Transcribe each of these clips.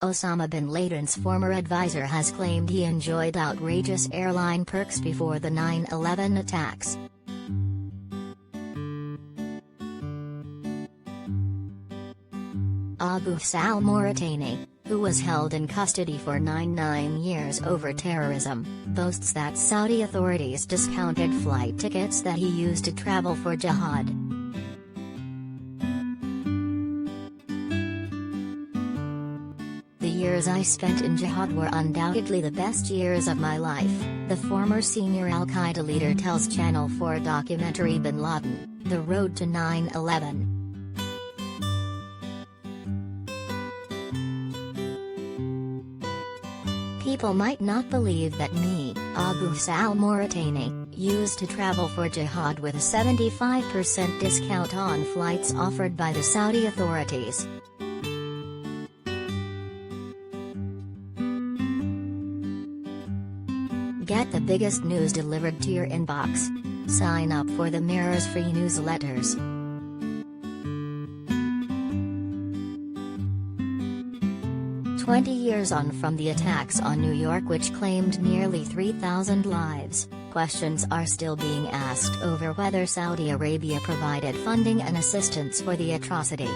Osama bin Laden's former advisor has claimed he enjoyed outrageous airline perks before the 9/11 attacks. Abu al-Mauritani, who was held in custody for 9 years over terrorism, boasts that Saudi authorities discounted flight tickets that he used to travel for jihad. "The years I spent in jihad were undoubtedly the best years of my life," the former senior al-Qaeda leader tells Channel 4 documentary Bin Laden, The Road to 9/11. "People might not believe that me, Abu al-Mauritani, used to travel for jihad with a 75% discount on flights offered by the Saudi authorities. Get the biggest news delivered to your inbox. Sign up for the Mirror's free newsletters." "20 years on from the attacks on New York, which claimed nearly 3,000 lives, questions are still being asked over whether Saudi Arabia provided funding and assistance for the atrocity.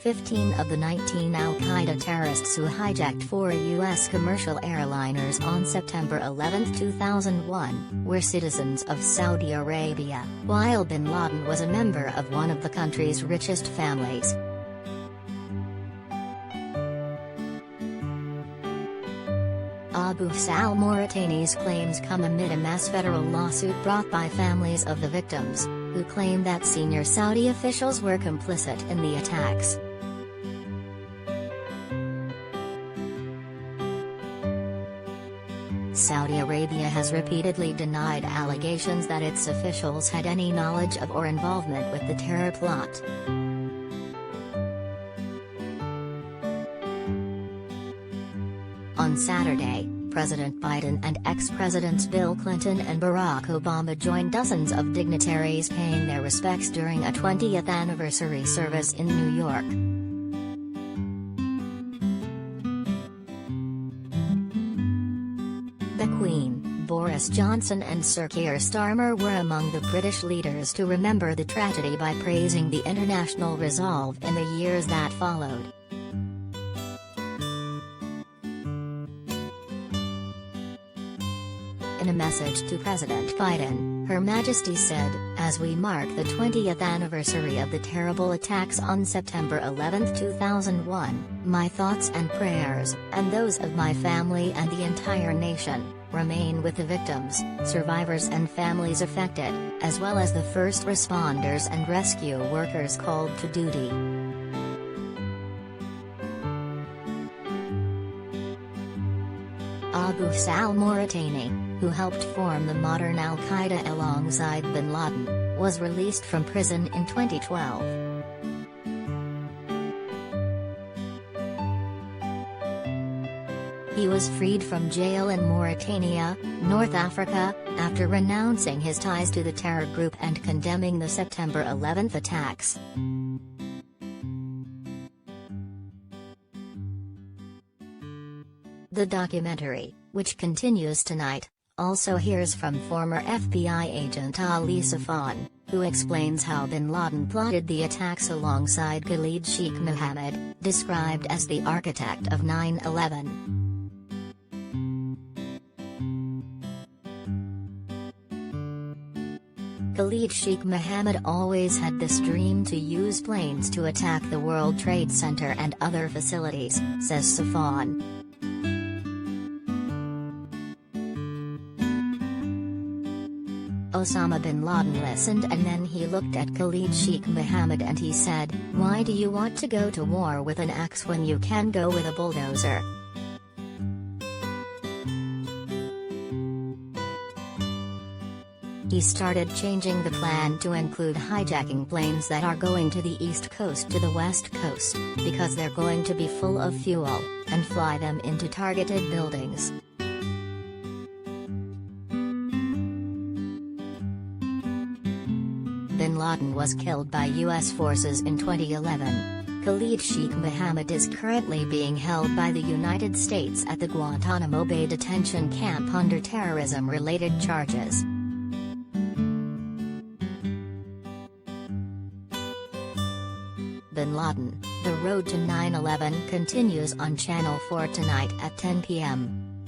"15 of the 19 al-Qaeda terrorists who hijacked 4 U.S. commercial airliners on September 11, 2001, were citizens of Saudi Arabia, while bin Laden was a member of one of the country's richest families. Abu al-Mauritani's claims come amid a mass federal lawsuit brought by families of the victims, who claim that senior Saudi officials were complicit in the attacks. Saudi Arabia has repeatedly denied allegations that its officials had any knowledge of or involvement with the terror plot. On Saturday, President Biden and ex-presidents Bill Clinton and Barack Obama joined dozens of dignitaries paying their respects during a 20th anniversary service in New York. The Queen, Boris Johnson and Sir Keir Starmer were among the British leaders to remember the tragedy by praising the international resolve in the years that followed. In a message to President Biden, Her Majesty said, "As we mark the 20th anniversary of the terrible attacks on September 11, 2001, my thoughts and prayers, and those of my family and the entire nation, remain with the victims, survivors and families affected, as well as the first responders and rescue workers called to duty." Abu al-Mauritani, who helped form the modern al-Qaeda alongside bin Laden, was released from prison in 2012. He was freed from jail in Mauritania, North Africa, after renouncing his ties to the terror group and condemning the September 11 attacks. The documentary, which continues tonight, also hears from former FBI agent Ali Safwan, who explains how bin Laden plotted the attacks alongside Khalid Sheikh Mohammed, described as the architect of 9/11. Khalid Sheikh Mohammed always had this dream to use planes to attack the World Trade Center and other facilities, says Safwan. Osama bin Laden listened, and then he looked at Khalid Sheikh Mohammed and he said, "Why do you want to go to war with an axe when you can go with a bulldozer?" He started changing the plan to include hijacking planes that are going to the East Coast to the West Coast, because they're going to be full of fuel, and fly them into targeted buildings. Bin Laden was killed by U.S. forces in 2011. Khalid Sheikh Mohammed is currently being held by the United States at the Guantanamo Bay detention camp under terrorism-related charges. Bin Laden, The Road to 9/11 continues on Channel 4 tonight at 10 p.m.